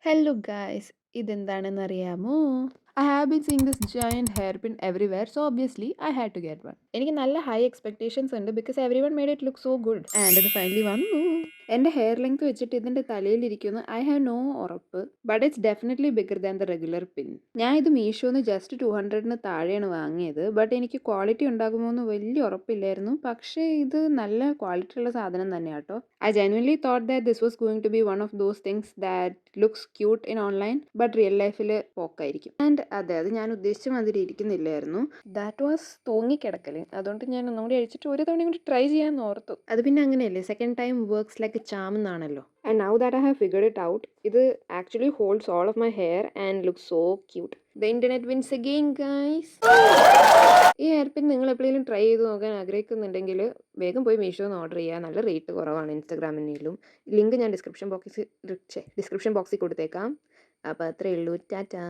Hello guys, ഇതെന്താണെന്നറിയാമോ? I have been seeing this giant hairpin everywhere, so obviously I had to get one. എനിക്ക് നല്ല high expectations ഉണ്ട് because everyone made it look so good and ഇത് finally വന്നു. എൻ്റെ hair length വെച്ചിട്ട് ഇതിൻ്റെ തലയിലിരിക്കുന്നു ഐ ഹാവ് നോ ഉറപ്പ്, but it's definitely bigger than the regular pin. ഞാൻ ഇത് മീഷോന്ന് ജസ്റ്റ് 200 താഴെയാണ് വാങ്ങിയത്, ബട്ട് എനിക്ക് ക്വാളിറ്റി ഉണ്ടാകുമോ എന്ന് വലിയ ഉറപ്പില്ലായിരുന്നു. പക്ഷേ ഇത് നല്ല ക്വാളിറ്റി ഉള്ള സാധനം തന്നെയാട്ടോ. I genuinely thought that this was going to be one of those things that looks cute in online but real ലൈഫിൽ പോക്കായിരിക്കും. ആൻഡ് അതെ, അത് ഞാൻ ഉദ്ദേശിച്ച മാതിരി ഇരിക്കുന്നില്ലായിരുന്നു. That was തൂങ്ങിക്കിടക്കൽ. അതുകൊണ്ട് ഞാൻ ഒന്നുകൂടി അഴിച്ചിട്ട് ഒരു തവണ കൂടി ട്രൈ ചെയ്യാൻ ഓർത്തു. അത് പിന്നെ അങ്ങനെയല്ലേ, second time works like a charm എന്നാണല്ലോ. And now that I have figured it out, ഇത് actually holds all of my hair and looks so cute. The internet wins again guys. ഈ ഹെയർ പിൻ നിങ്ങൾ എപ്പോഴെങ്കിലും try ചെയ്ത് നോക്കാൻ ആഗ്രഹിക്കുന്നുണ്ടെങ്കിൽ വേഗം പോയി മീഷോന്ന് ഓർഡർ ചെയ്യുക. നല്ല റേറ്റ് കുറവാണ് ഇൻസ്റ്റാഗ്രാമിലും. ലിങ്ക് ഞാൻ ഡിസ്ക്രിപ്ഷൻ ബോക്സിൽ കൊടുത്തേക്കാം. അപ്പോൾ അത്രയേ ഉള്ളൂ. ടാറ്റാ.